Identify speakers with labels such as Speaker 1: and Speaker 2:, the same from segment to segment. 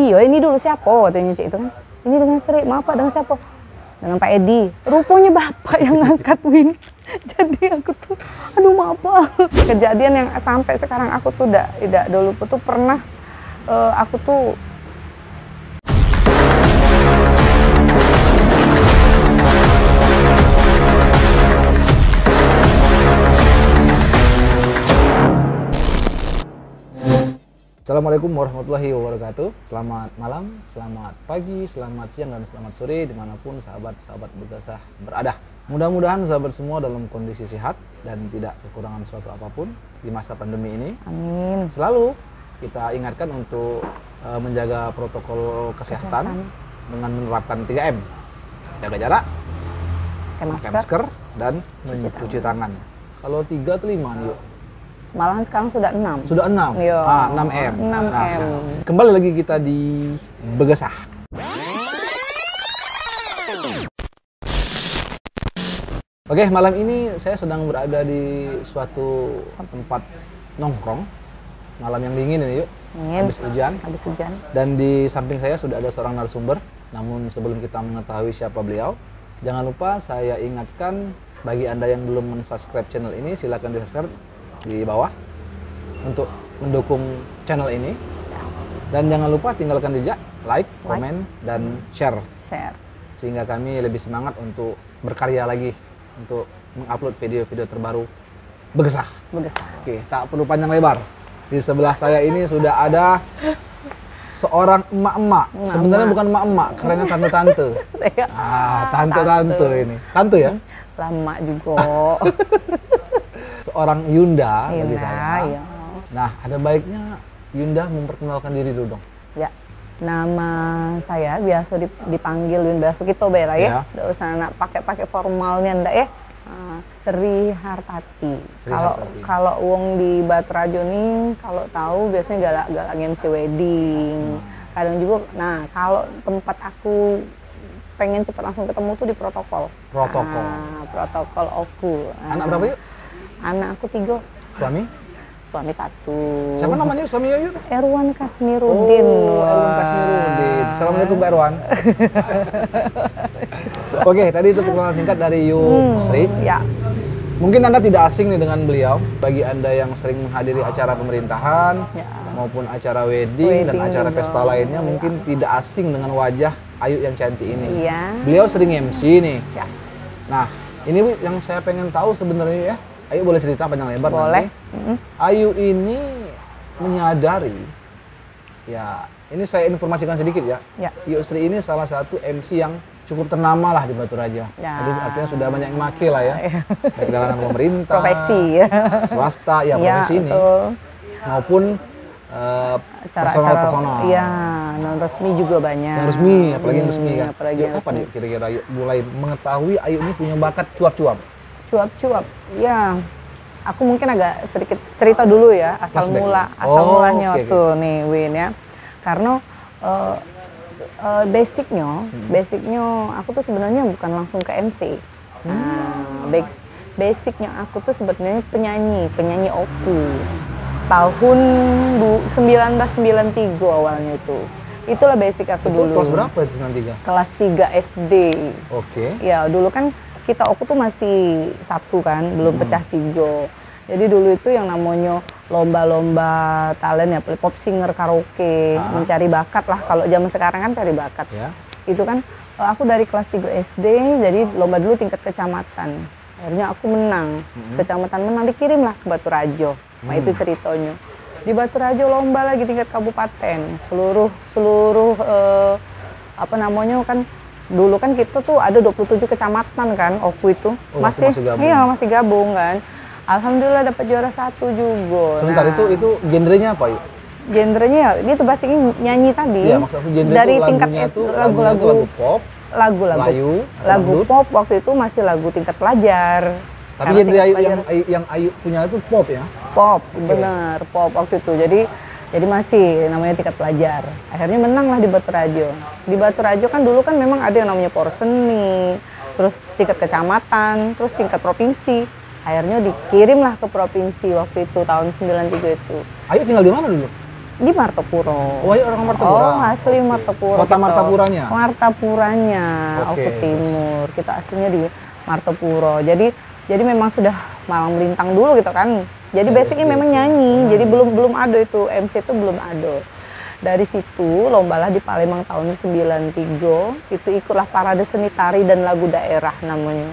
Speaker 1: iya ini dulu siapa katanya sih itu kan. Ini dengan Sri, maaf Pak, dengan siapa? Dengan Pak Edi. Rupanya Bapak yang ngangkat Win. Jadi aku tuh, aduh maaf Pak. Kejadian yang sampai sekarang aku tuh tidak dulu tuh pernah aku tuh
Speaker 2: Assalamualaikum warahmatullahi wabarakatuh. Selamat malam, selamat pagi, selamat siang, dan selamat sore dimanapun sahabat-sahabat Begasah berada. Mudah-mudahan sahabat semua dalam kondisi sehat dan tidak kekurangan suatu apapun di masa pandemi ini.
Speaker 1: amin.
Speaker 2: Selalu kita ingatkan untuk menjaga protokol kesehatan dengan menerapkan 3M. Jaga jarak, pakai masker, dan mencuci tangan. Kalau 3 atau 5 nih, yuk?
Speaker 1: Malahan sekarang sudah 6.
Speaker 2: Sudah 6?
Speaker 1: Iya.
Speaker 2: 6M.
Speaker 1: 6M.
Speaker 2: Nah, kembali lagi kita di Begasah. Oke, malam ini saya sedang berada di suatu tempat nongkrong. Malam yang dingin ini, yuk. Habis hujan.
Speaker 1: Habis hujan.
Speaker 2: Dan di samping saya sudah ada seorang narasumber. Namun sebelum kita mengetahui siapa beliau, jangan lupa saya ingatkan bagi Anda yang belum men-subscribe channel ini, silakan di-subscribe di bawah untuk mendukung channel ini, dan jangan lupa tinggalkan jejak like, komen, dan share, sehingga kami lebih semangat untuk berkarya lagi untuk mengupload video-video terbaru Begasah. Oke, tak perlu panjang lebar. Di sebelah saya ini sudah ada seorang emak-emak. Sebenarnya bukan emak-emak, kerennya tante-tante. Tante-tante ini. Tante ya?
Speaker 1: Lama juga.
Speaker 2: Seorang Yunda bagi saya.
Speaker 1: Iya.
Speaker 2: Nah, ada baiknya Yunda memperkenalkan diri dulu dong.
Speaker 1: Ya. Nama saya biasa dipanggil Yunda Sukito Bera ya. Enggak usah nak pakai formalnya ndak ya. Sri Hartati. Kalau wong di Baturajo nih kalau tahu biasanya galak MC wedding. Kadang juga kalau tempat aku pengen cepat langsung ketemu tuh di protokol. Protokol Oku.
Speaker 2: Anak berapa yuk?
Speaker 1: Anak aku 3.
Speaker 2: Suami?
Speaker 1: Suami 1.
Speaker 2: Siapa namanya suami yuk?
Speaker 1: Erwan Kasmiruddin.
Speaker 2: Oh, Erwan Kasmiruddin. Assalamualaikum Mbak Erwan. Oke, tadi itu perkenalan singkat dari Sri.
Speaker 1: Ya.
Speaker 2: Mungkin Anda tidak asing nih dengan beliau. Bagi Anda yang sering menghadiri acara pemerintahan, maupun acara wedding dan acara pesta lainnya, mungkin tidak asing dengan wajah Ayu yang cantik ini.
Speaker 1: Iya.
Speaker 2: Beliau sering MC nih.
Speaker 1: Ya.
Speaker 2: Nah, ini yang saya pengen tahu sebenarnya ya. Ayu boleh cerita panjang lebar
Speaker 1: boleh.
Speaker 2: Nanti. Ayu ini menyadari, ya ini saya informasikan sedikit ya. Yusri ini salah satu MC yang cukup ternama lah di Baturajo. Jadi artinya sudah banyak yang maki lah ya. Baik dalam pemerintah,
Speaker 1: profesi ya.
Speaker 2: Swasta, ya profesi ini. Maupun personal.
Speaker 1: Iya, non resmi juga banyak.
Speaker 2: Yang resmi, apalagi yang resmi kan. Yuk, kapan yuk kira-kira Ayu mulai mengetahui Ayu ini punya bakat cuap-cuap?
Speaker 1: Cuap-cuap, ya. Aku mungkin agak sedikit cerita dulu ya asal mulanya waktu nih Win ya. Karena basicnya aku tuh sebenarnya bukan langsung ke MC. Basicnya aku tuh sebenarnya penyanyi Oku. Tahun 1993 awalnya itu. Itulah basic aku dulu.
Speaker 2: Kelas berapa itu 93?
Speaker 1: Kelas 3 SD.
Speaker 2: Oke.
Speaker 1: Ya dulu kan kita Oku tuh masih 1 kan, belum pecah 3. Jadi dulu itu yang namanya lomba-lomba talent ya, pop singer, karaoke, mencari bakat lah. Kalau zaman sekarang kan cari bakat. Itu kan aku dari kelas 3 SD, jadi lomba dulu tingkat kecamatan. Akhirnya aku menang. Kecamatan menang, dikirim lah ke Baturajo. Nah itu ceritanya. Di Baturajo lomba lagi tingkat kabupaten. Seluruh dulu kan kita tuh ada 27 kecamatan kan, Oku itu. Masih gabung kan. Alhamdulillah dapat juara 1 juga.
Speaker 2: Sebentar, itu genrenya apa yuk?
Speaker 1: Genrenya dia tuh basicnya nyanyi tadi.
Speaker 2: Iya, maksudnya genre
Speaker 1: dari
Speaker 2: itu
Speaker 1: tingkat
Speaker 2: lagu pop,
Speaker 1: lagu pop waktu itu masih lagu tingkat pelajar.
Speaker 2: Tapi genre yang Ayu punya itu pop ya?
Speaker 1: Pop, bener, pop waktu itu. Jadi masih namanya tingkat pelajar. Akhirnya menang lah di Baturajo. Di Baturajo kan dulu kan memang ada yang namanya porseni, terus tingkat kecamatan, terus tingkat provinsi. Akhirnya dikirimlah ke provinsi waktu itu tahun 93 itu.
Speaker 2: Ayu tinggal di mana dulu?
Speaker 1: Di Martapura.
Speaker 2: Oh, Ayu orang Martapura.
Speaker 1: Oh, asli Martapura.
Speaker 2: Kota Martapuranya?
Speaker 1: Martapuranya,
Speaker 2: Oke.
Speaker 1: Oku Timur. Kita aslinya di Martapura. Jadi memang sudah malang melintang dulu gitu kan. Jadi
Speaker 2: Dari
Speaker 1: basicnya
Speaker 2: SD
Speaker 1: memang
Speaker 2: itu.
Speaker 1: nyanyi. Jadi belum ada itu MC itu belum ada. Dari situ lombalah di Palembang tahun 93 itu ikutlah parade seni tari dan lagu daerah namanya.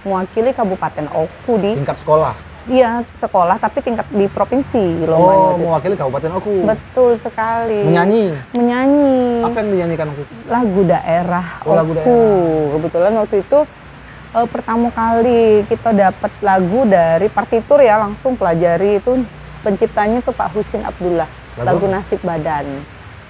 Speaker 1: Mewakili Kabupaten Oku di
Speaker 2: Tingkat sekolah.
Speaker 1: iya sekolah tapi tingkat di provinsi lombanya.
Speaker 2: Oh,
Speaker 1: itu.
Speaker 2: mewakili Kabupaten Oku.
Speaker 1: Betul sekali. Menyanyi.
Speaker 2: Apa yang dinyanyikan waktu itu?
Speaker 1: Lagu daerah
Speaker 2: Oh, lagu
Speaker 1: Oku.
Speaker 2: daerah.
Speaker 1: Kebetulan waktu itu pertama kali kita dapat lagu dari partitur ya, langsung pelajari itu penciptanya tuh Pak Husin Abdullah. Lagu Nasib Badan.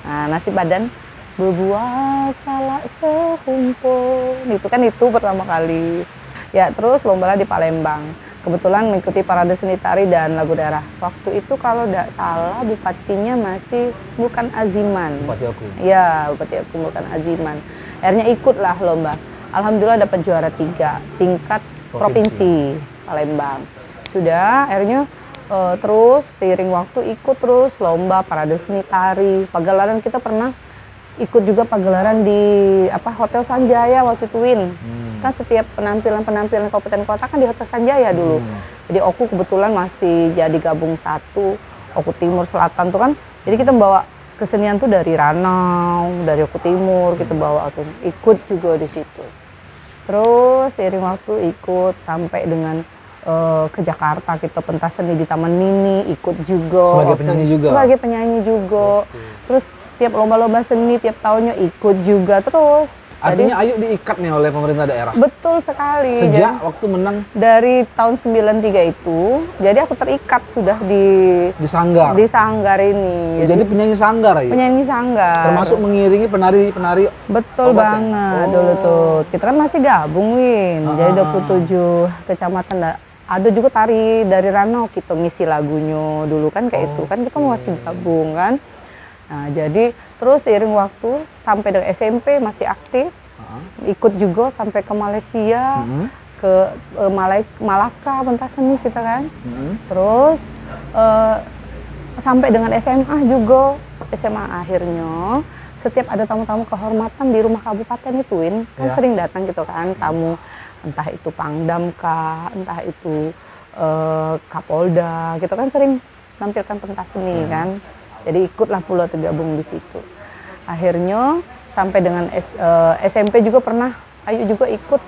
Speaker 1: Nah, Nasib Badan berbuah salak sehumpun. Itu kan itu pertama kali. Ya, terus lomba di Palembang. Kebetulan mengikuti parade seni tari dan lagu daerah. Waktu itu kalau tidak salah bupatinya masih bukan Aziman.
Speaker 2: Bupati Oku.
Speaker 1: Iya, Bupati Oku bukan Aziman. Akhirnya ikutlah lomba. Alhamdulillah dapat juara 3 tingkat provinsi Palembang. Sudah, akhirnya terus seiring waktu ikut terus lomba parade seni tari. Pagelaran kita pernah ikut juga pagelaran di Hotel Sanjaya waktu itu Win. Kan setiap penampilan kabupaten kota kan di Hotel Sanjaya dulu. Jadi Oku kebetulan masih jadi gabung satu, Oku Timur Selatan tuh kan. Jadi kita bawa kesenian tuh dari Ranau, dari Oku Timur kita bawa tuh, ikut juga di situ. Terus seiring waktu ikut sampai dengan ke Jakarta kita pentas seni di Taman Mini ikut juga.
Speaker 2: Sebagai penyanyi juga.
Speaker 1: Sebagai penyanyi juga. Terus tiap lomba-lomba seni tiap tahunnya ikut juga terus.
Speaker 2: Artinya Ayu diikat nih oleh pemerintah daerah.
Speaker 1: Betul sekali.
Speaker 2: Sejak waktu menang
Speaker 1: dari tahun 93 itu, jadi aku terikat sudah di
Speaker 2: Sanggar.
Speaker 1: Di Sanggar ini.
Speaker 2: Jadi penyanyi sanggar Ayu.
Speaker 1: Penyanyi Sanggar.
Speaker 2: Termasuk mengiringi penari-penari.
Speaker 1: Betul
Speaker 2: kabupaten.
Speaker 1: banget dulu tuh. Kita kan masih gabung Win. Jadi 27 kecamatan ada juga tari dari Ranau kita ngisi lagunya dulu kan kayak itu kan kita masih gabung kan. Nah, jadi terus seiring waktu sampai dengan SMP masih aktif, ikut juga sampai ke Malaysia, ke Malaka pentas seni kita kan. Terus sampai dengan SMA juga, SMA akhirnya setiap ada tamu-tamu kehormatan di rumah kabupaten itu Win, kan sering datang gitu kan tamu, entah itu Pangdam kah, entah itu Kapolda, gitu kan sering tampilkan pentas seni kan. Jadi ikutlah pula tergabung di situ. Akhirnya sampai dengan SMP juga pernah Ayu juga ikut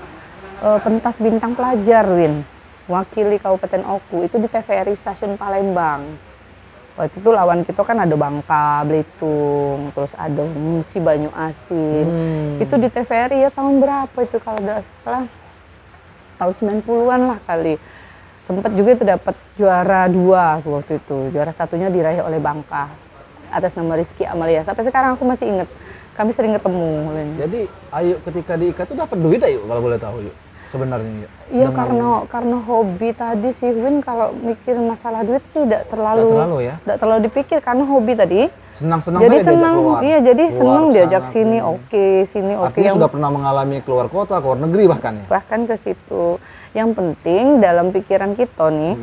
Speaker 1: pentas bintang pelajar Win. Wakili Kabupaten Oku itu di TVRI Stasiun Palembang. Waktu itu lawan kita kan ada Bangka, Belitung, terus ada Musi, Banyu Asin. Itu di TVRI ya tahun berapa itu kalau tidak salah tahun 90-an lah kali. Sempat juga itu dapat juara 2 waktu itu. Juara satunya diraih oleh Bangka atas nama Rizky Amalia. Sampai sekarang aku masih ingat. Kami sering ketemu.
Speaker 2: Jadi Ayu ketika diikat itu dapat duit Ayu kalau boleh tahu Ayu sebenarnya.
Speaker 1: Iya karena hobi tadi sih Win, kalau mikir masalah duit sih tidak terlalu dipikir karena hobi tadi.
Speaker 2: Senang-senang
Speaker 1: jadi
Speaker 2: aja
Speaker 1: senang,
Speaker 2: diajak keluar.
Speaker 1: iya jadi
Speaker 2: Keluar
Speaker 1: senang
Speaker 2: sana,
Speaker 1: diajak sini sini oke.
Speaker 2: Artinya sudah pernah mengalami keluar kota, keluar negeri bahkan ya?
Speaker 1: Bahkan ke situ. Yang penting dalam pikiran kita nih,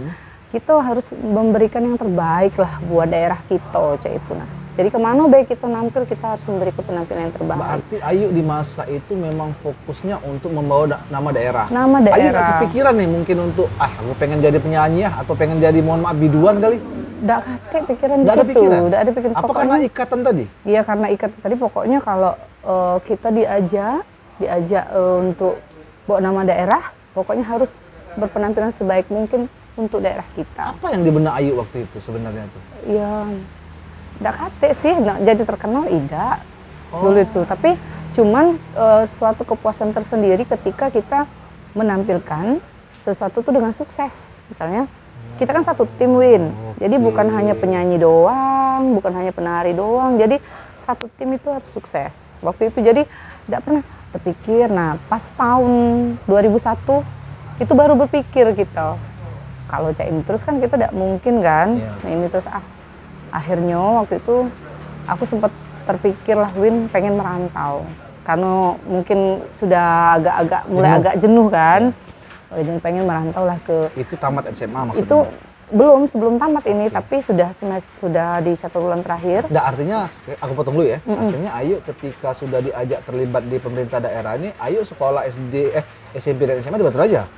Speaker 1: kita harus memberikan yang terbaik lah buat daerah kita, cak itu nah. Jadi kemana baik kita nampil, kita harus memberikan penampilan yang terbaik.
Speaker 2: Berarti Ayu di masa itu memang fokusnya untuk membawa nama daerah.
Speaker 1: Nama daerah.
Speaker 2: Ayu gak kepikiran nih mungkin untuk, aku pengen jadi penyanyi ya, atau pengen jadi mohon maaf biduan kali?
Speaker 1: Nggak ada pikiran di
Speaker 2: Nggak ada
Speaker 1: situ.
Speaker 2: pikiran?
Speaker 1: Nggak ada pikiran.
Speaker 2: Apa karena ikatan tadi?
Speaker 1: Iya karena ikatan tadi pokoknya kalau kita diajak untuk bawa nama daerah, pokoknya harus berpenampilan sebaik mungkin untuk daerah kita.
Speaker 2: Apa yang di benak Ayu waktu itu sebenarnya tuh?
Speaker 1: Ya, nggak kate sih, jadi terkenal tidak dulu itu. Tapi cuman suatu kepuasan tersendiri ketika kita menampilkan sesuatu itu dengan sukses. Misalnya kita kan satu tim Win, jadi bukan hanya penyanyi doang, bukan hanya penari doang. Jadi satu tim itu harus sukses. Waktu itu jadi tidak pernah terpikir. Nah pas tahun 2001 itu baru berpikir kita. Kalau cak ini terus kan kita tidak mungkin kan. Nah ini terus akhirnya waktu itu aku sempat terpikir lah Win pengen merantau. Karena mungkin sudah agak mulai agak jenuh kan. Jadi pengen merantau lah ke.
Speaker 2: Itu tamat SMA maksudnya?
Speaker 1: Itu sebelum tamat ini, tapi sudah di 1 bulan terakhir.
Speaker 2: Nah, artinya aku potong dulu ya. Artinya Ayu ketika sudah diajak terlibat di pemerintah daerah ini, Ayu sekolah SMP dan SMA di Batu Raja?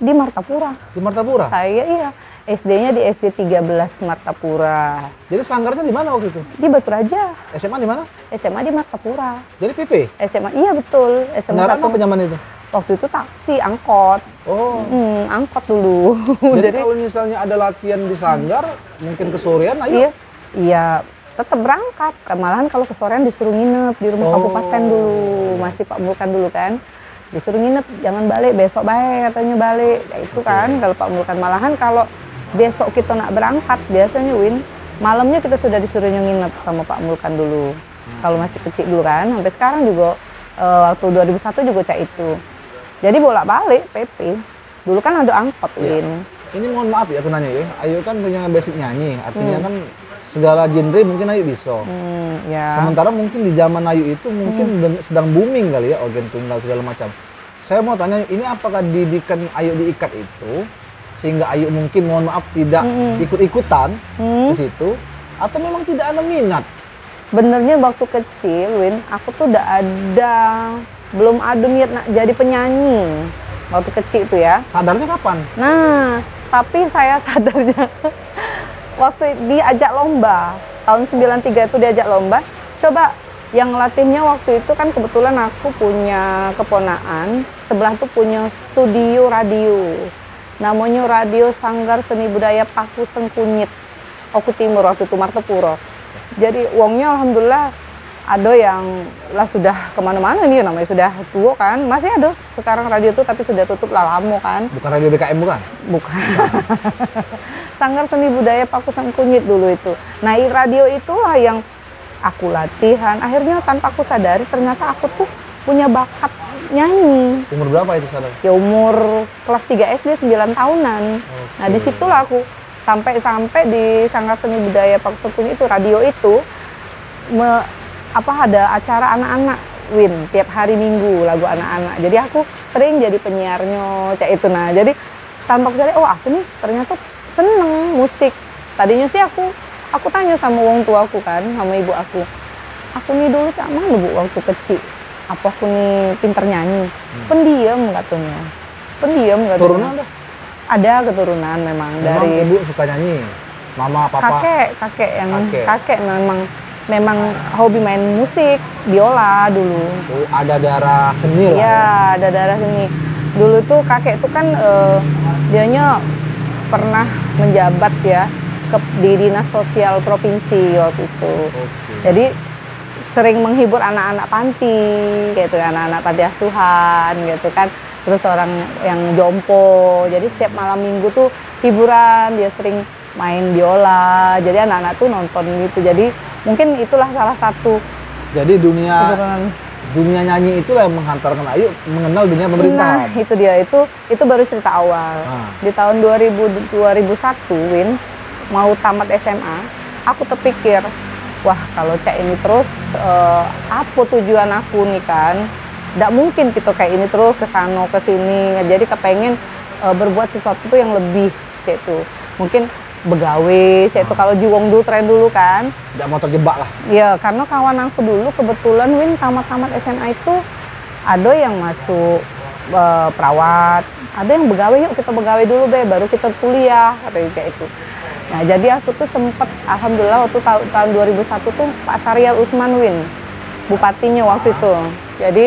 Speaker 1: Di Martapura.
Speaker 2: Di Martapura?
Speaker 1: Saya iya. SD-nya di SD 13 Martapura.
Speaker 2: Jadi Sanggarnya di mana waktu itu?
Speaker 1: Di Batu Raja.
Speaker 2: SMA di mana?
Speaker 1: SMA di Martapura.
Speaker 2: Jadi PP?
Speaker 1: SMA iya betul. SMA
Speaker 2: Kendaraan apa zaman itu?
Speaker 1: Waktu itu taksi, angkot.
Speaker 2: Oh.
Speaker 1: Angkot dulu.
Speaker 2: Jadi kalau misalnya ada latihan di Sanggar, mungkin kesorean Ayu?
Speaker 1: Iya, tetap berangkat. Malahan kalau kesorean disuruh nginep di rumah kabupaten dulu. Masih Pak Mulkan dulu kan. Disuruh nginep, jangan balik, besok baik katanya balik. Ya itu kan, kalau Pak Mulkan. Malahan kalau besok kita nak berangkat, biasanya Win, malamnya kita sudah disuruh nginep sama Pak Mulkan dulu. Kalau masih kecil dulu kan, sampai sekarang juga, waktu 2001 juga cak itu. Jadi bolak-balik PP. Dulu kan ada angkot, Win.
Speaker 2: Ini mohon maaf ya aku nanya ya, Ayu kan punya basic nyanyi, artinya kan segala genre mungkin Ayu bisa.
Speaker 1: Ya.
Speaker 2: Sementara mungkin di zaman Ayu itu mungkin sedang booming kali ya, organ tunggal segala macam. Saya mau tanya, ini apakah didikan Ayu diikat itu, sehingga Ayu mungkin mohon maaf tidak ikut-ikutan ke situ, atau memang tidak ada minat?
Speaker 1: Benernya waktu kecil, Win, aku tuh belum ada niat nak jadi penyanyi. Waktu kecil itu ya.
Speaker 2: Sadarnya kapan?
Speaker 1: Nah, tapi saya sadarnya waktu diajak lomba. Tahun 93 itu diajak lomba. Coba yang latihnya waktu itu kan kebetulan aku punya keponaan. Sebelah tuh punya studio radio. Namanya Radio Sanggar Seni Budaya Paku Sengkunyit. Oku Timur waktu itu, Martapura. Jadi uangnya alhamdulillah ada yang lah sudah kemana-mana nih, namanya sudah tua kan. Masih ada sekarang radio tuh tapi sudah tutup lah lama kan.
Speaker 2: Bukan radio BKM bukan?
Speaker 1: Bukan. Sanggar Seni Budaya Paku Sengkunyit dulu itu. Nah radio itulah yang aku latihan. Akhirnya tanpa aku sadari ternyata aku tuh punya bakat nyanyi.
Speaker 2: Umur berapa itu sadar?
Speaker 1: Ya umur kelas 3 SD 9 tahunan. Nah disitulah aku sampai di Sanggar Seni Budaya Paku Sengkunyit itu, radio itu ada acara anak-anak, Win, tiap hari Minggu lagu anak-anak. Jadi aku sering jadi penyiarnya cak itu. Nah jadi tanpa aku sadari, oh aku nih ternyata seneng musik. Tadinya sih aku tanya sama wong tua aku kan, sama ibu aku nih dulu cak mana bu waktu kecil, apa aku nih pinter nyanyi? Pendiam katanya. Turunan dah? Ada keturunan memang dari
Speaker 2: ibu suka nyanyi, mama, papa?
Speaker 1: Kakek memang hobi main musik, biola dulu.
Speaker 2: Oh, ada darah seni lah.
Speaker 1: Iya, ada darah seni. Dulu tuh kakek tuh kan dianya pernah menjabat ya di Dinas Sosial Provinsi waktu itu. Jadi sering menghibur anak-anak panti, gitu, anak-anak panti asuhan, gitu kan. Terus orang yang jompo. Jadi setiap malam minggu tuh hiburan, dia sering main biola. Jadi anak-anak tuh nonton gitu. Jadi mungkin itulah salah satu.
Speaker 2: Jadi dunia nyanyi itulah yang menghantarkan Ayu mengenal dunia pemerintahan.
Speaker 1: Nah, itu dia. Itu baru cerita awal. Di tahun 2001, Win, mau tamat SMA, aku terpikir, wah kalau cak ini terus, apa tujuan aku nih kan? Nggak mungkin kita kayak ini terus kesana kesini. Jadi kepengen berbuat sesuatu tuh yang lebih, itu mungkin begawe, itu kalau Jiwong dulu tren dulu kan.
Speaker 2: Nggak mau terjebak lah.
Speaker 1: Iya, karena kawan aku dulu kebetulan Win tamat SMA itu ada yang masuk perawat, ada yang begawe, yuk kita begawe dulu be, baru kita kuliah, kayak itu. Nah jadi aku tuh sempet, alhamdulillah waktu tahun 2001 tuh Pak Saryal Usman, Win, bupatinya waktu itu. Jadi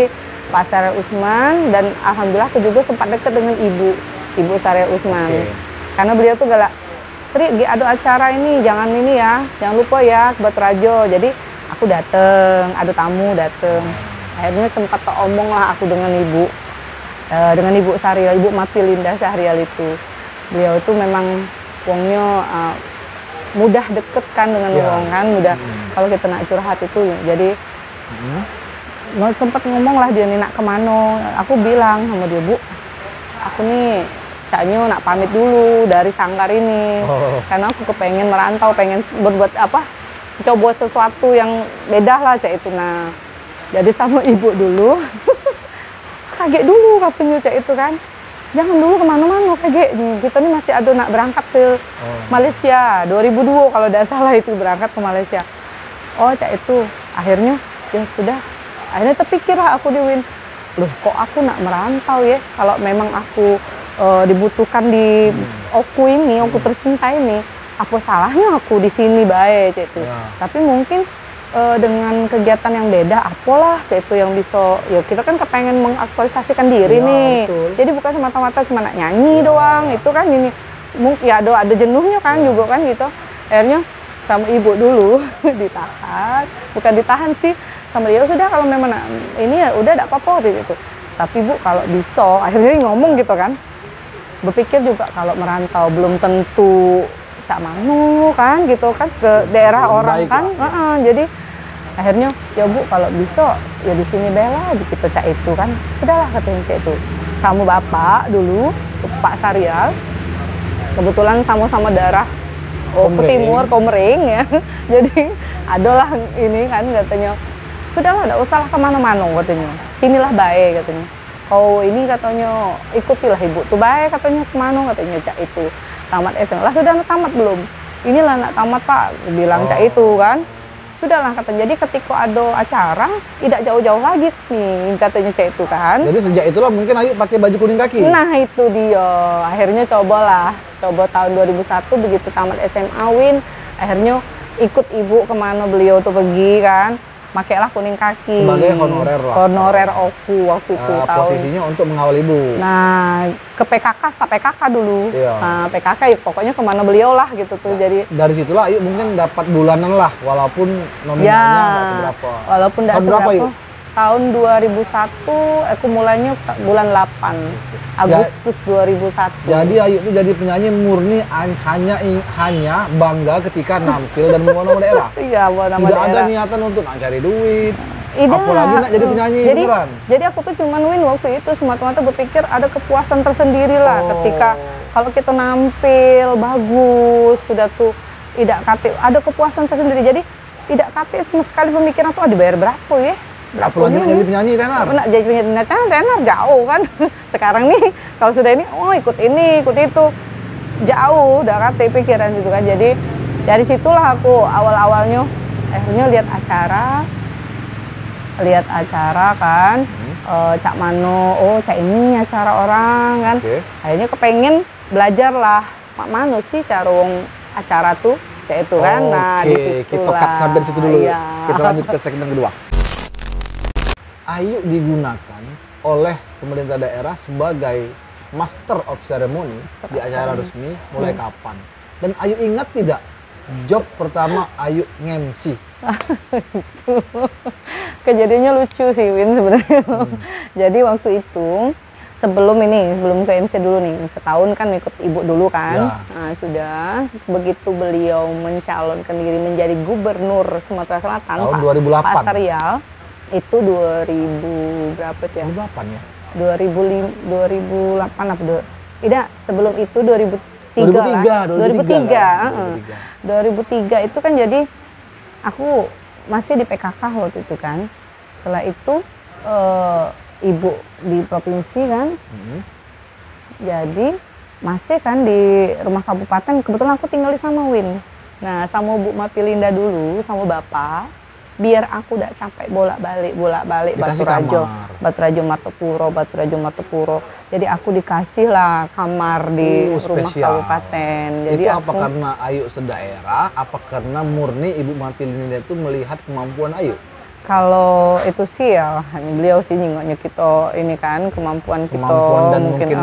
Speaker 1: Pak Saryal Usman, dan alhamdulillah aku juga sempat deket dengan Ibu Saryal Usman. Karena beliau tuh galak, Sri, ada acara ini, jangan lupa ya ke Batu Rajo. Jadi aku dateng, ada tamu dateng. Akhirnya sempat omong lah aku dengan Ibu Saryal, Ibu Mapilinda Syahrial itu. Beliau itu memang wongnya mudah deket kan dengan wong kan, mudah kalau kita nak curhat itu. Jadi sempat ngomong lah dia nih nak kemana. Aku bilang sama dia, Bu, aku nih caknya nak pamit dulu dari Sanggar ini. Karena aku kepengen merantau, pengen berbuat coba sesuatu yang beda lah cak itu. Nah jadi sama ibu dulu kaget dulu katanya cak itu kan. jangan dulu kemana-mana kayak kita nih masih ada nak berangkat ke Malaysia 2002 kalau tidak salah itu berangkat ke Malaysia. Oh cak itu akhirnya ya sudah, akhirnya terpikirlah aku di Win, loh kok aku nak merantau ya, kalau memang aku dibutuhkan di Oku ini, Oku tercinta ini, apa salahnya aku di sini baik cak itu. Tapi mungkin dengan kegiatan yang beda, apalah cak itu yang bisa, ya kita kan kepengen mengaktualisasikan diri nih. Betul. Jadi bukan semata-mata cuma nak nyanyi doang, itu kan ini mungkin ya ada jenuhnya kan juga kan gitu. Akhirnya sama ibu dulu ditahan, bukan ditahan sih, sama dia sudah kalau memang ini ya udah tidak apa-apa gitu. Tapi Bu kalau bisa, akhirnya ngomong gitu kan. Berpikir juga kalau merantau belum tentu cak manu kan gitu kan ke daerah belum orang kan. Jadi akhirnya ya Bu kalau bisa ya di sini bela gitu cak itu kan. Sudahlah katanya cak itu. Sama bapak dulu Pak Sarial. Kebetulan sama-sama darah ke timur, Komering ya. Jadi adalah ini kan katanya. Sudahlah, enggak usahlah kemana-mana katanya. Sinilah baik katanya. Kau ini katanya ikutilah ibu tuh baik katanya kemana katanya cak itu. Tamat SMA. Lah sudah tamat belum? Inilah nak tamat Pak, bilang cak itu kan. Sudahlah katanya. Jadi ketika ada acara tidak jauh-jauh lagi nih katanya cak itu kan.
Speaker 2: Jadi sejak itulah mungkin Ayu pakai baju kuning kaki.
Speaker 1: Nah itu dia. Akhirnya coba tahun 2001 begitu tamat SMA Win. Akhirnya ikut ibu kemana beliau tuh pergi kan. Makailah kuning kaki.
Speaker 2: Sebagai honorer lah.
Speaker 1: Honorer Oku waktu itu tahun.
Speaker 2: Posisinya untuk mengawal ibu.
Speaker 1: Nah, ke PKK, staf PKK dulu.
Speaker 2: Iya.
Speaker 1: Nah, PKK ya pokoknya kemana beliau lah gitu tuh.
Speaker 2: Nah, jadi dari situlah Ayu mungkin dapat bulanan lah, walaupun nominalnya nggak seberapa.
Speaker 1: Walaupun nggak seberapa.
Speaker 2: Ayu?
Speaker 1: Tahun 2001, aku mulainya bulan 8 Agustus 2001.
Speaker 2: Jadi Ayu itu jadi penyanyi murni hanya bangga ketika nampil dan membawa nama daerah.
Speaker 1: Iya, bawa nama
Speaker 2: Tidak
Speaker 1: daerah.
Speaker 2: ada niatan untuk cari duit.
Speaker 1: Iya.
Speaker 2: Apalagi nak jadi penyanyi beneran.
Speaker 1: Jadi aku tuh cuman Win waktu itu semata-mata berpikir ada kepuasan tersendiri lah ketika kalau kita nampil bagus sudah tuh tidak kate, ada kepuasan tersendiri. Jadi tidak kate sama sekali pemikiran tuh dibayar berapa ya?
Speaker 2: Apalagi nak jadi penyanyi tenar.
Speaker 1: Nak jadi penyanyi tenar jauh kan. Sekarang nih kalau sudah ini ikut ini, ikut itu. Jauh udah kate pikiran gitu kan. Jadi dari situlah aku awal-awalnya akhirnya lihat acara kan. Cak Mano, cak ini acara orang kan. Akhirnya kepengen belajar lah. Mak Mano sih cara acara tuh kayak itu kan. Nah, di situ
Speaker 2: kita cut sampai di situ dulu.
Speaker 1: Iya.
Speaker 2: Kita lanjut ke segmen kedua. Ayu digunakan oleh pemerintah daerah sebagai Master of Ceremony di acara resmi mulai kapan? Dan Ayu ingat tidak job pertama Ayu nge-MC?
Speaker 1: Kejadiannya lucu sih Win sebenarnya. Jadi waktu itu sebelum ke MC dulu nih, setahun kan ikut ibu dulu kan. Nah, sudah begitu beliau mencalonkan diri menjadi gubernur Sumatera Selatan
Speaker 2: tahun 2008.
Speaker 1: Pak Sarial. Itu 2000 berapa tuh ya?
Speaker 2: 2008 ya?
Speaker 1: 2008 apa? Tidak, sebelum itu 2003. 2003 itu kan jadi aku masih di PKK waktu itu kan. Setelah itu ibu di provinsi kan. Jadi masih kan di rumah kabupaten, kebetulan aku tinggal di Samawin. Nah, sama Bu Mapilinda dulu sama Bapak. Biar aku udah capek bolak-balik Batu Rajo Martopuro. Jadi aku dikasih lah kamar di rumah kabupaten. Jadi
Speaker 2: itu apa karena Ayu sedaerah, apa karena murni Ibu Mapilinda itu melihat kemampuan Ayu?
Speaker 1: Kalau itu sih ya beliau sih nyingoknya kita ini kan kemampuan
Speaker 2: dan mungkin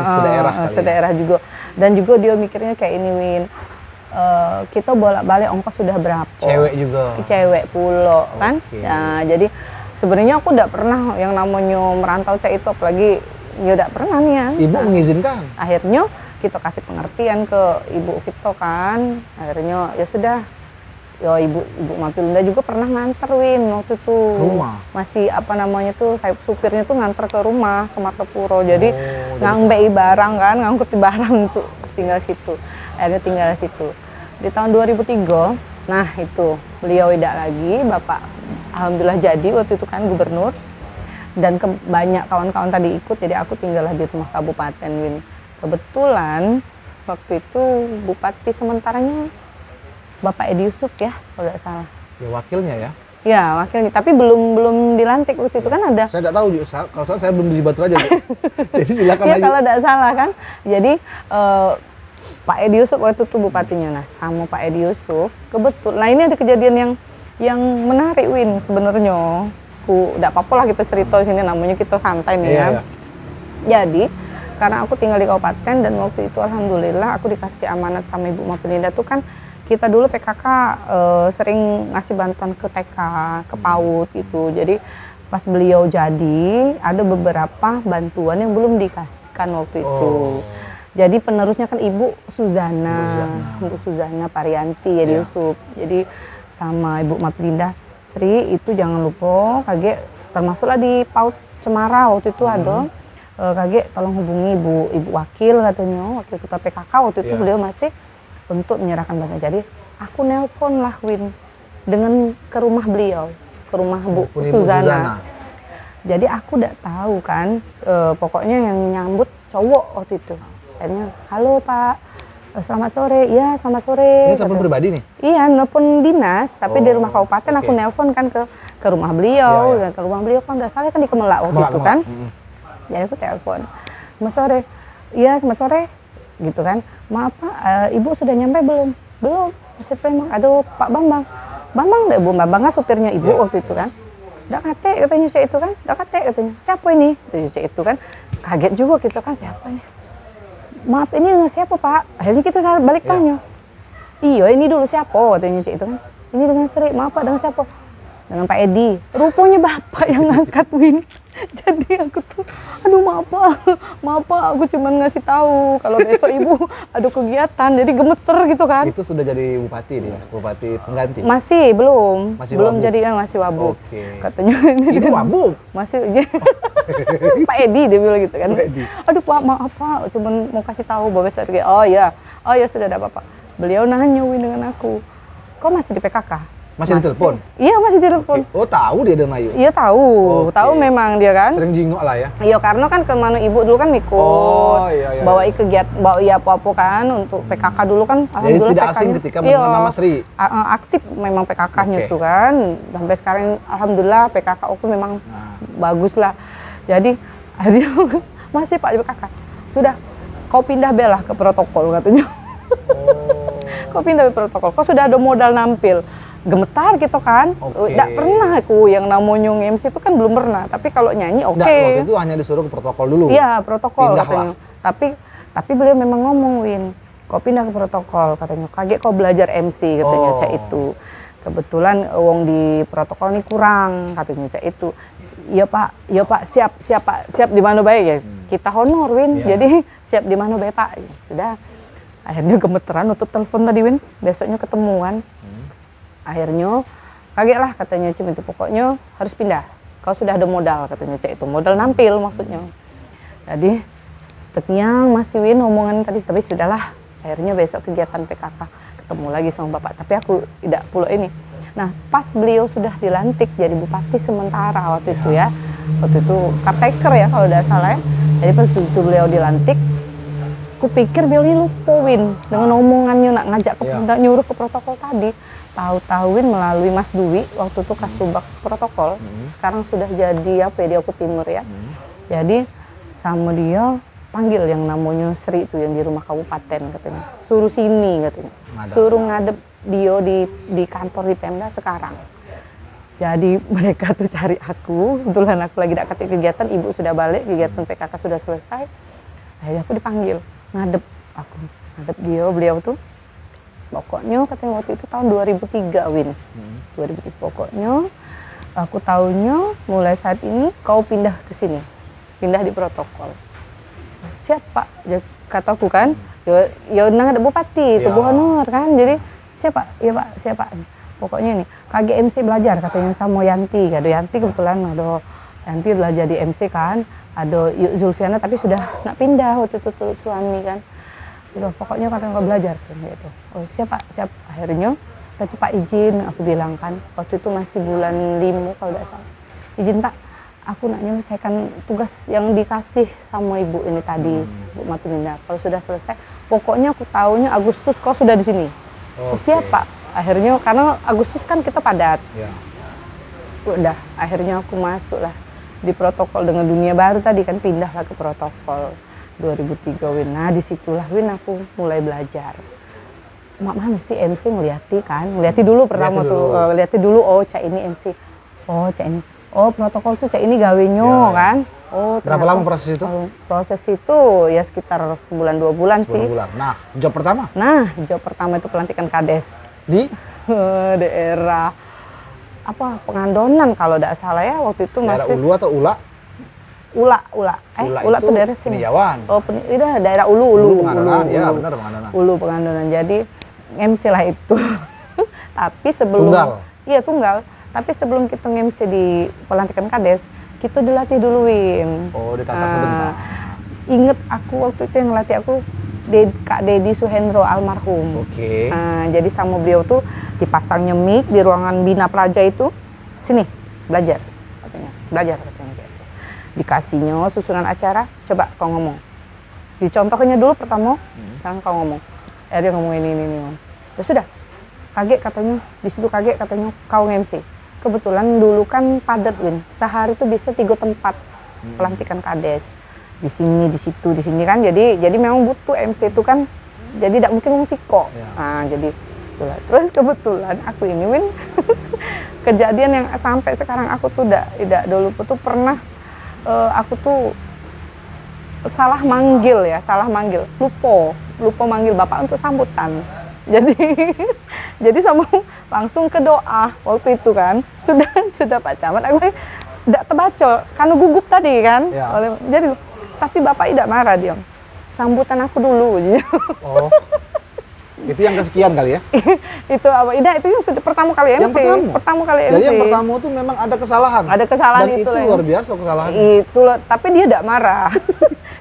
Speaker 1: sedaerah juga. Dan juga dia mikirnya kayak ini Win. Kita bolak-balik ongkos sudah berapa? Cewek pula kan. Nah, jadi sebenarnya aku udah pernah yang namanya merantau cak itu, apalagi ya udah pernah nih ya.
Speaker 2: Ibu mengizinkan.
Speaker 1: Akhirnya kita kasih pengertian ke ibu kita kan. Akhirnya ya sudah. Ya ibu Mapilinda juga pernah nganter Win waktu itu.
Speaker 2: Rumah.
Speaker 1: Masih apa namanya tuh supirnya tuh nganter ke rumah ke Martopuro. Jadi ngambei barang kan, ngangkut barang tuh tinggal situ. Akhirnya tinggal di situ. Di tahun 2003, nah itu beliau tidak lagi, Bapak alhamdulillah jadi waktu itu kan gubernur. Dan banyak kawan-kawan tadi ikut, jadi aku tinggal di rumah kabupaten Win. Kebetulan waktu itu bupati sementaranya Bapak Edi Yusuf ya, kalau nggak salah.
Speaker 2: Ya wakilnya ya.
Speaker 1: Ya wakilnya, tapi belum dilantik waktu itu kan ada.
Speaker 2: Saya tidak tahu, kalau saya belum di Batu Raja. Jadi silakan
Speaker 1: Ya
Speaker 2: lagi.
Speaker 1: kalau tidak salah kan. Jadi Pak Edi Yusuf waktu itu bupatinya. Nah sama Pak Edi Yusuf kebetulan. Nah ini ada kejadian yang menarik Win sebenarnya. Tidak apa-apa lah kita cerita di sini, namanya kita santai nih ya.
Speaker 2: Iya.
Speaker 1: Jadi karena aku tinggal di kabupaten dan waktu itu alhamdulillah aku dikasih amanat sama Ibu Mapelida tuh kan, kita dulu PKK sering ngasih bantuan ke TK, ke PAUD gitu. Jadi pas beliau jadi ada beberapa bantuan yang belum dikasihkan waktu itu. Jadi penerusnya kan Ibu Suzana Parianti ya, Yusuf. Jadi sama Ibu Mapelida, Sri itu jangan lupa kaget, termasuklah di PAUD Cemara waktu itu ada. Kaget tolong hubungi ibu wakil katanya, wakil ketua PKK waktu itu beliau masih untuk menyerahkan bantuan. Jadi aku nelpon lah Win dengan ke rumah beliau, ke rumah Bu Suzana. Jadi aku udah tahu kan, pokoknya yang nyambut cowok waktu itu. Akhirnya, halo Pak, selamat sore. Iya selamat sore.
Speaker 2: Ini telepon pribadi nih?
Speaker 1: Iya, nelpon dinas, tapi di rumah kabupaten aku nelpon kan ke rumah beliau. Dan ke rumah beliau kan udah salah kan di Kemelak waktu itu kan. Jadi aku telepon, selamat sore. Iya selamat sore, gitu kan. Maaf Pak, Ibu sudah nyampe belum? Belum, masih memang. Aduh Pak Bambang deh, Bu Bambang kan supirnya Ibu waktu itu kan. Udah kate katanya saya itu kan, udah kate katanya. Siapa ini? Saya itu kan, kaget juga kita kan, siapa ini? Maaf ini dengan siapa Pak? Akhirnya kita balik tanya. Iya ini dulu siapa? Katanya saya itu kan. Ini dengan Sri, maaf Pak dengan siapa? Dengan Pak Edi. Rupanya Bapak yang ngangkat Win. Jadi aku tuh, aduh maaf Pak, aku cuma ngasih tahu kalau besok Ibu ada kegiatan, jadi gemeter gitu kan.
Speaker 2: Itu sudah jadi bupati dia, bupati pengganti?
Speaker 1: Masih, belum
Speaker 2: wabuk.
Speaker 1: jadi, masih wabuk. Katanya
Speaker 2: ini wabuk?
Speaker 1: Masih, Pak Edi dia bilang gitu kan. Aduh Pak, maaf Pak, cuma mau kasih tahu bahwa besok, oh ya sudah ada Bapak. Beliau nanya Win dengan aku, kok masih di PKK?
Speaker 2: Masih ditelepon?
Speaker 1: Iya masih ditelepon.
Speaker 2: Oh tahu dia dan Ayu?
Speaker 1: Iya tahu, tahu memang dia kan.
Speaker 2: Sering jingok lah ya?
Speaker 1: Iya karena kan kemana Ibu dulu kan ikut, bawa kegiatan, bawa apa-apa kan untuk PKK dulu kan.
Speaker 2: Jadi tidak asing ketika mendengar nama Sri?
Speaker 1: Aktif memang PKK-nya tuh kan, sampai sekarang alhamdulillah PKK aku memang bagus lah. Jadi akhirnya masih Pak di PKK, sudah kau pindah belah ke protokol katanya. Kau pindah ke protokol, kau sudah ada modal nampil. Gemetar gitu kan, tidak pernah aku yang namanya MC itu kan belum pernah, tapi kalau nyanyi
Speaker 2: waktu itu hanya disuruh ke protokol dulu?
Speaker 1: Iya protokol katanya, tapi beliau memang ngomong Win, kau pindah ke protokol katanya, kaget kau belajar MC katanya Cak itu, kebetulan wong di protokol ini kurang katanya Cak itu. Iya Pak, siap di mana baik ya, kita honor Win, jadi siap di mana baik Pak, sudah. Akhirnya gemeteran untuk telepon tadi Win, besoknya ketemuan. Akhirnya kaget lah katanya Cim itu, pokoknya harus pindah, kau sudah ada modal katanya Cik itu, modal nampil maksudnya. Jadi teknyang masih Win omongan tadi, tapi sudahlah, akhirnya besok kegiatan PKK ketemu lagi sama Bapak, tapi aku tidak pula ini. Nah pas beliau sudah dilantik jadi bupati sementara waktu itu ya, waktu itu caretaker ya kalau tidak salah ya. Jadi pas itu beliau dilantik, aku pikir beliau ini lupa Win dengan omongannya nak ngajak nyuruh ke protokol tadi. Tahu-tahuin melalui Mas Dwi waktu itu Kasubag protokol, sekarang sudah jadi apa ya, di Oku Timur ya. Jadi sama dia panggil yang namanya Sri itu yang di rumah kabupaten katanya, suruh sini katanya, suruh ngadep dia di kantor di Pemda sekarang. Jadi mereka tuh cari aku, kebetulan aku lagi dekat kegiatan, Ibu sudah balik, kegiatan PKK sudah selesai. Akhirnya aku dipanggil ngadep beliau tuh. Pokoknya katanya waktu itu tahun 2003 Win, 2003 pokoknya aku tahunya mulai saat ini kau pindah ke sini, pindah di protokol. Siap Pak, kataku kan, ya nang ada bupati, tubuh honor kan, jadi siapa? Iya Pak, siapa? Pokoknya ini KGMC belajar katanya sama Yanti, ada Yanti kebetulan ada Yanti belajar di MC kan, ada Zulfiana tapi sudah nak pindah waktu itu tuh suami kan. Udah, pokoknya katanya nggak belajar gitu. Oh siap. Akhirnya tapi Pak izin, aku bilang kan waktu itu masih bulan 5 kalau tidak salah, izin Pak aku nak menyelesaikan tugas yang dikasih sama ibu ini tadi, Bu Matuminda. Kalau sudah selesai, pokoknya aku tahunya Agustus kau sudah di sini. Siapa? Akhirnya karena Agustus kan kita padat.
Speaker 2: Ya.
Speaker 1: Udah, akhirnya aku masuk lah di protokol dengan dunia baru tadi kan, pindahlah ke protokol 2003 Win. Nah disitulah Win aku mulai belajar. Mama mesti MC ngeliati dulu pertama tuh, liati dulu, oh cak ini MC, oh cak ini, oh protokol tuh cak ini gawenyo kan. Oh
Speaker 2: berapa lama proses itu?
Speaker 1: Proses itu ya sekitar sebulan 2 bulan sih.
Speaker 2: Bulan. Nah job pertama?
Speaker 1: Nah job pertama itu pelantikan kades
Speaker 2: di
Speaker 1: daerah apa Pengandonan kalau tidak salah ya waktu itu.
Speaker 2: Daerah
Speaker 1: masih
Speaker 2: Ulu atau Ula?
Speaker 1: Ula
Speaker 2: itu
Speaker 1: tuh daerah sini.
Speaker 2: Penjawan.
Speaker 1: Oh, itu daerah Ulu.
Speaker 2: Pengandonan, ya benar Pengandonan.
Speaker 1: Ulu Pengandonan. Jadi MC lah itu. Tapi sebelum
Speaker 2: tunggal.
Speaker 1: Iya tunggal. Tapi sebelum kita MC di pelantikan kades, kita dilatih dulu Win.
Speaker 2: Oh, ditatar sebentar.
Speaker 1: Ingat aku waktu itu yang ngelatih aku Kak Dedi Suhendro almarhum.
Speaker 2: Oke.
Speaker 1: Jadi sama beliau tuh dipasangnya mic di ruangan Bina Praja itu. Sini, belajar katanya. Belajar katanya gitu. Dikasihnya susunan acara, coba kau ngomong. Dicontohnya dulu pertama, sekarang kau ngomong. Dia ngomong ini. Ya sudah. Kaget katanya, di situ kaget katanya kau MC. Kebetulan dulu kan padat Win. Sehari tuh bisa 3 tempat pelantikan kades. Di sini, di situ, di sini kan. Jadi memang butuh MC itu kan. Jadi tidak mungkin musiko.
Speaker 2: Ya.
Speaker 1: Nah, jadi itulah. Terus kebetulan aku ini Win kejadian yang sampai sekarang aku tuh tidak dulu tuh pernah aku tuh salah manggil, lupa manggil bapak untuk sambutan. Jadi sama langsung ke doa waktu itu kan sudah Pak Camat aku tidak terbaca karena gugup tadi kan.
Speaker 2: Ya.
Speaker 1: Jadi tapi bapak tidak marah dia, sambutan aku dulu.
Speaker 2: Oh. Itu yang kesekian kali ya?
Speaker 1: Itu apa? Itu yang sudah pertama kali MC. Pertama kali MC.
Speaker 2: Jadi yang pertama itu memang ada kesalahan.
Speaker 1: Ada kesalahan. Dan
Speaker 2: itu luar biasa kesalahan.
Speaker 1: Itu tapi dia tidak marah.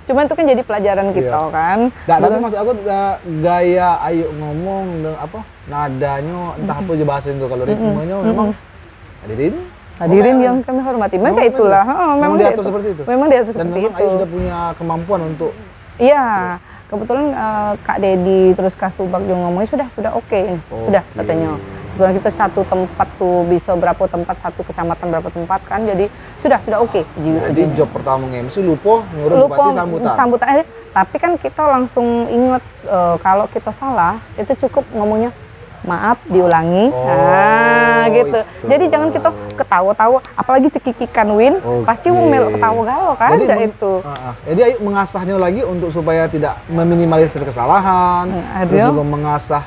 Speaker 1: Cuman itu kan jadi pelajaran kita kan.
Speaker 2: Nggak, tapi maksud aku gaya ayo ngomong nadanya entah apa aja bahasa itu kalau ritmenya memang hadirin
Speaker 1: yang kami hormati. Memang itulah.
Speaker 2: Memang diatur seperti itu.
Speaker 1: Memang diatur seperti itu.
Speaker 2: Dan memang Ayu sudah punya kemampuan untuk.
Speaker 1: Iya. Kebetulan Kak Dedi terus Kak Subak juga ngomongnya sudah oke. Sudah katanya. Kebetulan kita satu tempat tuh bisa berapa tempat, satu kecamatan berapa tempat kan, jadi sudah oke.
Speaker 2: Jadi job pertama MC lupa nyuruh bupati sambutan.
Speaker 1: Tapi kan kita langsung ingat kalau kita salah itu cukup ngomongnya maaf diulangi. Gitu. Jadi jangan kita ketawa-tawa, apalagi cekikikan Win, pasti melok ketawa galau kan.
Speaker 2: Jadi
Speaker 1: itu.
Speaker 2: Jadi Ayu mengasahnya lagi untuk supaya tidak meminimalisir kesalahan, terus juga mengasah.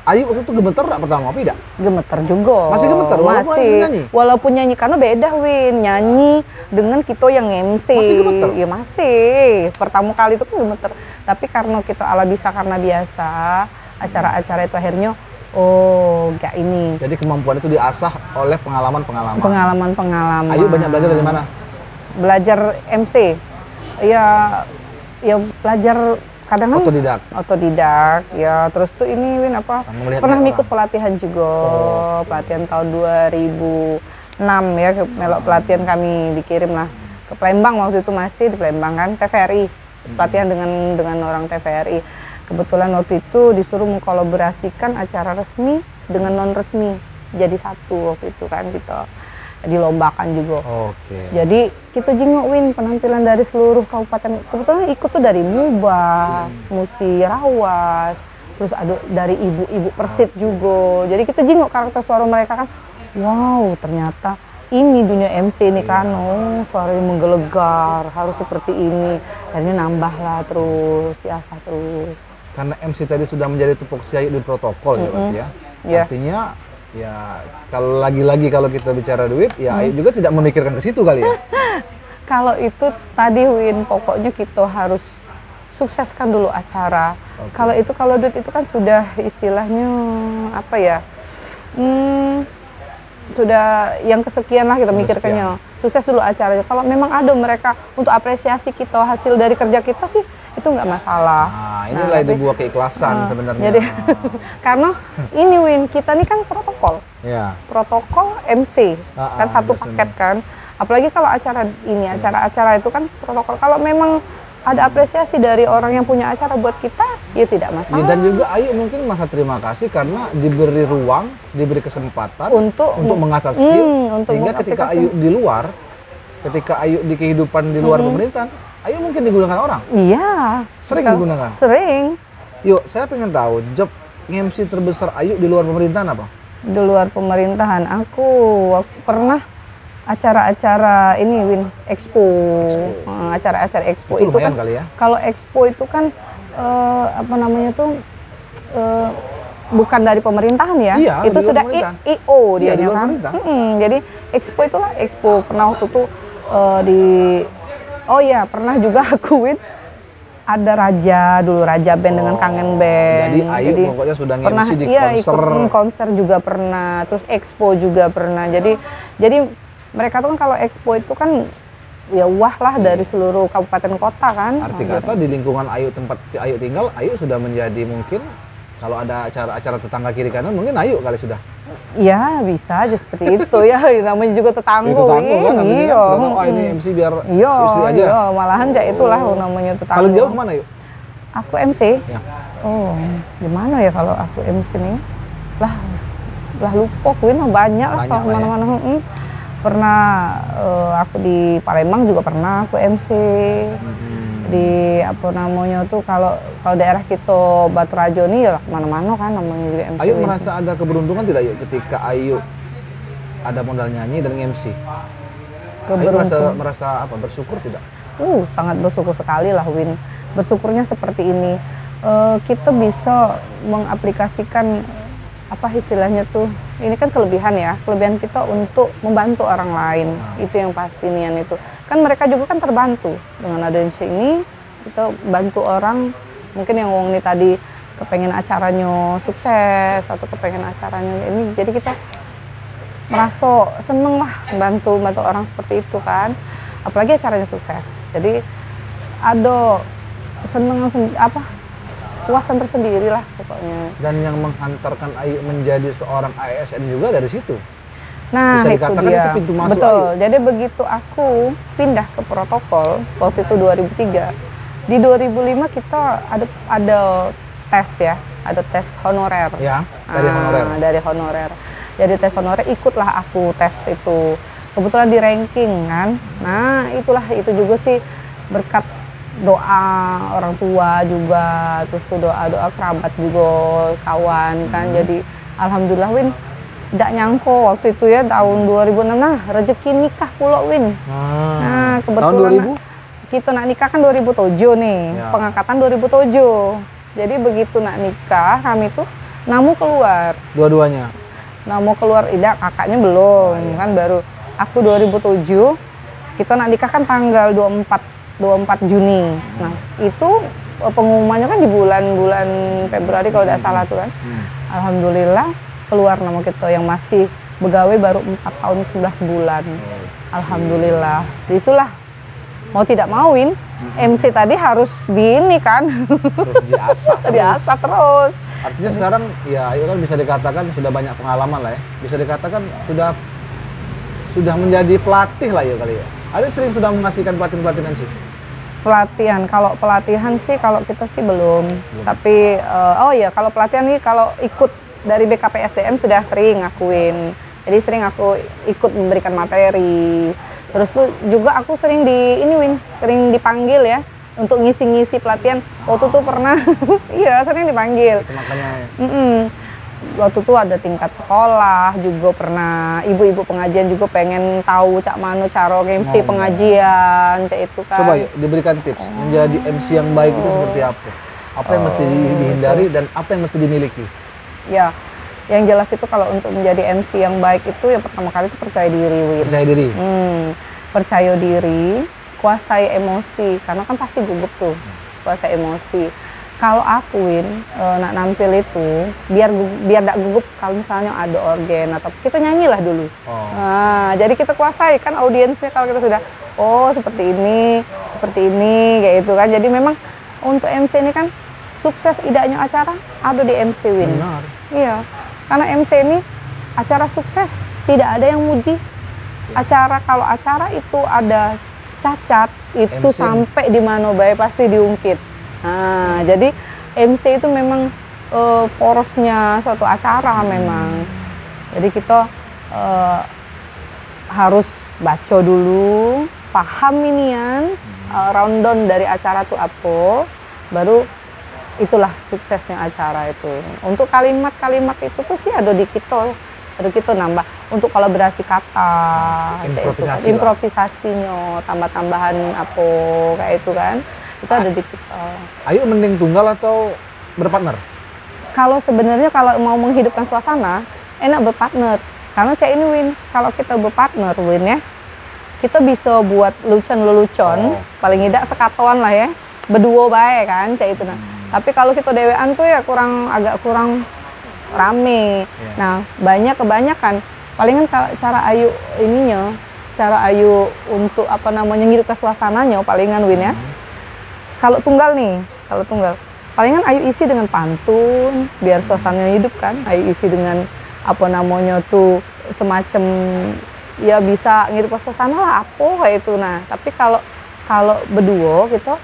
Speaker 2: Ayu waktu itu gemeter nggak pertama, apa tidak?
Speaker 1: Gemeter juga.
Speaker 2: Masih gemeter, walaupun nyanyi?
Speaker 1: Walaupun nyanyi, karena beda Win, nyanyi dengan kita yang MC.
Speaker 2: Masih gemeter?
Speaker 1: Ya masih, pertama kali itu kan gemeter. Tapi karena kita karena biasa, acara-acara itu akhirnya, kayak ini.
Speaker 2: Jadi kemampuan itu diasah oleh pengalaman-pengalaman? Pengalaman-pengalaman. Ayu banyak belajar dari mana?
Speaker 1: Belajar MC, ya belajar kadang otodidak ya. Terus tuh ini Win pernah ikut pelatihan juga, pelatihan tahun 2006 ya, melok pelatihan kami dikirim lah ke Palembang, waktu itu masih di Palembang kan, TVRI, pelatihan dengan orang TVRI. Kebetulan waktu itu disuruh mengkolaborasikan acara resmi dengan non resmi jadi satu waktu itu kan, gitu. Dilombakan juga. Jadi kita jenguk Win penampilan dari seluruh kabupaten. Kebetulan ikut tuh dari Muba, Musirawas, terus ada dari ibu-ibu Persit juga. Jadi kita jenguk karakter suara mereka kan. Wow, ternyata ini dunia MC ini kan. Suaranya menggelegar, harus seperti ini. Akhirnya nambah lah terus, biasa terus.
Speaker 2: Karena MC tadi sudah menjadi tupoksi di protokol ya berarti ya. Artinya ya kalau lagi-lagi kalau kita bicara duit ya Ayu juga tidak memikirkan ke situ kali ya.
Speaker 1: Kalau itu tadi Win, pokoknya kita harus sukseskan dulu acara. Kalau duit itu kan sudah istilahnya apa ya, sudah yang kesekian lah kita mikirkannya. Sukses dulu acaranya. Kalau memang ada mereka untuk apresiasi kita hasil dari kerja kita sih itu nggak masalah.
Speaker 2: Inilah dibuat keikhlasan sebenarnya.
Speaker 1: Jadi karena ini Win, kita ini kan protokol.
Speaker 2: Ya.
Speaker 1: Protokol MC kan satu paket kan. Apalagi kalau acara ini, acara-acara itu kan protokol. Kalau memang ada apresiasi dari orang yang punya acara buat kita, ya tidak masalah.
Speaker 2: Ya, dan juga Ayu mungkin merasa terima kasih karena diberi ruang, diberi kesempatan untuk mengasah skill, sehingga ketika Ayu di luar, ketika Ayu di kehidupan di luar pemerintahan, Ayu mungkin digunakan orang.
Speaker 1: Iya.
Speaker 2: Sering digunakan.
Speaker 1: Sering.
Speaker 2: Yuk, saya pengen tahu job MC terbesar Ayu di luar pemerintahan apa?
Speaker 1: Di luar pemerintahan, aku pernah acara-acara ini Win, expo. Acara-acara expo
Speaker 2: itu lumayan
Speaker 1: kan,
Speaker 2: kali ya.
Speaker 1: Kalau expo itu kan apa namanya tuh bukan dari pemerintahan ya.
Speaker 2: Iya,
Speaker 1: itu sudah IO dia
Speaker 2: di luar
Speaker 1: kan.
Speaker 2: pemerintah.
Speaker 1: Jadi expo itulah expo. Pernah waktu itu pernah juga aku Win, ada Raja band dengan Kangen Band.
Speaker 2: Jadi Ayu pokoknya sudah nge-MC di konser.
Speaker 1: Konser juga pernah, terus expo juga pernah. Jadi mereka tuh kan kalau expo itu kan ya wah lah dari seluruh kabupaten kota kan.
Speaker 2: Arti kata di lingkungan Ayu, tempat Ayu tinggal, Ayu sudah menjadi mungkin kalau ada acara-acara tetangga kiri kanan mungkin Ayu kali sudah.
Speaker 1: Ya bisa aja seperti itu ya, namanya juga tetangga.
Speaker 2: Kan, iya. Oh ini MC biar istri aja.
Speaker 1: Iya, malahan ya itulah namanya tetangga.
Speaker 2: Kalau jauh kemana Yuk?
Speaker 1: Aku MC.
Speaker 2: Ya.
Speaker 1: Oh, gimana ya kalau aku MC nih? Lah lupa Win banyak lah kalau kemana-mana. Pernah aku di Palembang juga pernah aku MC. Di apa namanya tuh kalau daerah kita Batu Rajo nih ya mana-mana kan namanya juga MC.
Speaker 2: Ayu merasa ada keberuntungan tidak Yuk ketika Ayu ada modal nyanyi dan MC? Ayu merasa apa, bersyukur tidak?
Speaker 1: Sangat bersyukur sekali lah Win. Bersyukurnya seperti ini. Kita bisa mengaplikasikan apa istilahnya tuh, ini kan kelebihan kita untuk membantu orang lain. Itu yang pasti nian itu kan mereka juga kan terbantu dengan adanya ini, kita bantu orang mungkin yang wong ini tadi kepengen acaranya sukses atau kepengen acaranya ini, jadi kita merasa seneng lah bantu orang seperti itu kan, apalagi acaranya sukses. Jadi ada seneng puasan tersendiri lah pokoknya.
Speaker 2: Dan yang menghantarkan Ayu menjadi seorang ASN juga dari situ.
Speaker 1: Nah,
Speaker 2: bisa dikatakan itu pintu masuk.
Speaker 1: Betul.
Speaker 2: Ayu.
Speaker 1: Jadi begitu aku pindah ke protokol waktu itu 2003. Di 2005 kita ada tes ya, ada tes honorer.
Speaker 2: Ya, dari honorer.
Speaker 1: Dari honorer. Jadi tes honorer ikutlah aku tes itu. Kebetulan di ranking kan. Nah, itu juga sih berkat doa orang tua juga, terus tuh doa kerabat juga, kawan kan. Jadi alhamdulillah Win, tidak nyangko waktu itu ya tahun 2006 rezeki nikah pula Win. Nah kebetulan tahun 2000? Kita nak nikah kan 2007 nih, pengangkatan 2007. Jadi begitu nak nikah kami tuh namu keluar.
Speaker 2: Dua-duanya?
Speaker 1: Namu keluar, tidak kakaknya belum kan baru. Aku 2007, kita nak nikah kan tanggal 24 Juni. Nah, itu pengumumannya kan di bulan Februari kalau tidak salah tuh kan. Alhamdulillah keluar nama kita yang masih begawe baru 4 tahun 11 bulan. Alhamdulillah. Itulah mau tidak mauin MC tadi harus di ini kan.
Speaker 2: Terus diasah.
Speaker 1: Diasah terus.
Speaker 2: Artinya sekarang ya Ayu kan bisa dikatakan sudah banyak pengalaman lah ya. Bisa dikatakan sudah menjadi pelatih lah ya kali ya. Ayu sering sudah mengasihkan pelatihan sih.
Speaker 1: Pelatihan, kalau pelatihan sih kalau kita sih belum. Tapi kalau pelatihan nih kalau ikut dari BKPSDM sudah sering ngakuin. Jadi sering aku ikut memberikan materi. Terus tuh juga aku sering sering dipanggil ya untuk ngisi-ngisi pelatihan. Waktu tuh pernah iya sering dipanggil.
Speaker 2: Itu makanya
Speaker 1: waktu itu ada tingkat sekolah juga pernah, ibu-ibu pengajian juga pengen tahu cak mano cara MC pengajian kayak itu kan.
Speaker 2: Coba diberikan tips menjadi MC yang baik itu seperti apa? Apa yang mesti dihindari dan apa yang mesti dimiliki?
Speaker 1: Ya, yang jelas itu kalau untuk menjadi MC yang baik itu yang pertama kali itu percaya diri.
Speaker 2: Percaya diri.
Speaker 1: Percaya diri, kuasai emosi karena kan pasti gugup tuh, kuasai emosi. Kalau aku nak nampil itu biar tidak gugup kalau misalnya ada organ atau kita nyanyilah dulu. Nah, jadi kita kuasai kan audiensnya kalau kita sudah seperti ini kayak itu kan. Jadi memang untuk MC ini kan sukses idenya acara ada di MC Win.
Speaker 2: Benar.
Speaker 1: Iya. Karena MC ini acara sukses tidak ada yang muji. Kalau acara itu ada cacat, itu
Speaker 2: MC.
Speaker 1: sampai di mana bae pasti diungkit. Nah, jadi MC itu memang porosnya suatu acara memang. Jadi kita harus baca dulu, paham inian, rundown dari acara itu apa, baru itulah suksesnya acara itu. Untuk kalimat-kalimat itu tuh sih ada di kita nambah. Untuk kolaborasi kata, improvisasinya, tambah-tambahan apa kayak itu kan, itu ada di kita.
Speaker 2: Ayo mending tunggal atau berpartner?
Speaker 1: Kalau sebenarnya kalau mau menghidupkan suasana, enak berpartner. Karena cek ini Win, kalau kita berpartner Win ya, kita bisa buat lelucon, paling tidak sekatuan lah ya, berdua baik kan, cek itu nah. Tapi kalau kita dewean tuh ya agak kurang rame. Nah, kebanyakan palingan cara ayu ininya, cara ayu untuk apa namanya ngidupkan suasananya palingan Win ya. Kalau tunggal palingan ayu isi dengan pantun biar suasananya hidup kan. Ayu isi dengan apa namanya tuh semacam ya bisa ngidupkan suasana lah apa kayak itu. Nah, tapi kalau berdua kita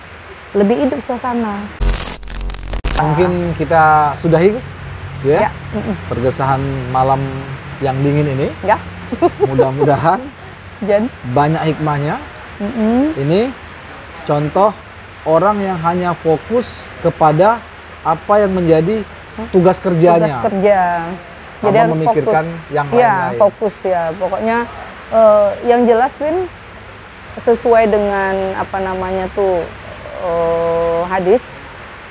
Speaker 1: lebih hidup suasana.
Speaker 2: Mungkin kita sudahi ya, pergesahan malam yang dingin ini.
Speaker 1: Ya.
Speaker 2: Mudah-mudahan
Speaker 1: Jadi
Speaker 2: banyak hikmahnya. Ini contoh orang yang hanya fokus kepada apa yang menjadi tugas kerjanya.
Speaker 1: Tugas kerja. Jadi harus
Speaker 2: memikirkan
Speaker 1: fokus.
Speaker 2: yang
Speaker 1: Ya,
Speaker 2: lain-lain.
Speaker 1: fokus ya. Pokoknya yang jelas Win sesuai dengan apa namanya tuh hadis,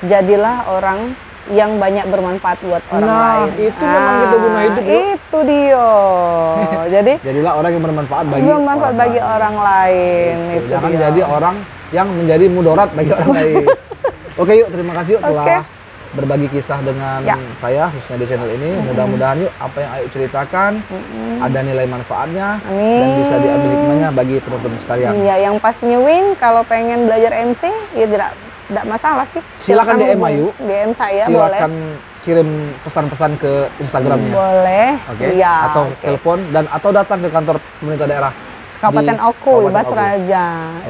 Speaker 1: jadilah orang yang banyak bermanfaat buat orang lain.
Speaker 2: Itu memang kita guna hidup yuk.
Speaker 1: Itu dia. Jadi
Speaker 2: Jadilah orang yang bermanfaat bagi
Speaker 1: orang lain. Itu
Speaker 2: Jangan
Speaker 1: dia.
Speaker 2: jadi orang yang menjadi mudarat bagi orang lain. Oke yuk, terima kasih yuk telah berbagi kisah dengan saya khususnya di channel ini. Mudah-mudahan yuk apa yang Ayu ceritakan ada nilai manfaatnya dan bisa diambil hikmahnya bagi penonton sekalian.
Speaker 1: Iya, yang pastinya Win kalau pengen belajar MC ya tidak masalah sih.
Speaker 2: Silakan DM Ayu.
Speaker 1: DM saya
Speaker 2: Silakan
Speaker 1: boleh.
Speaker 2: kirim pesan-pesan ke Instagramnya.
Speaker 1: Boleh.
Speaker 2: Oke.
Speaker 1: Iya,
Speaker 2: Atau telepon atau datang ke kantor pemerintah daerah
Speaker 1: Kabupaten Oku, Batu Raja.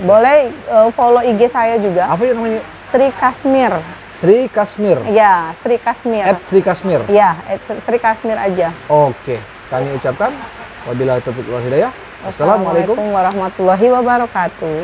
Speaker 1: Boleh follow IG saya juga.
Speaker 2: Apa yang namanya?
Speaker 1: Sri Kasmir.
Speaker 2: Sri Kasmir.
Speaker 1: Iya, Sri Kasmir.
Speaker 2: Sri Kasmir.
Speaker 1: Iya, Sri Kasmir aja.
Speaker 2: Oke, kami ucapkan wabillahi taufiq wal hidayah. Wassalamualaikum
Speaker 1: warahmatullahi wabarakatuh.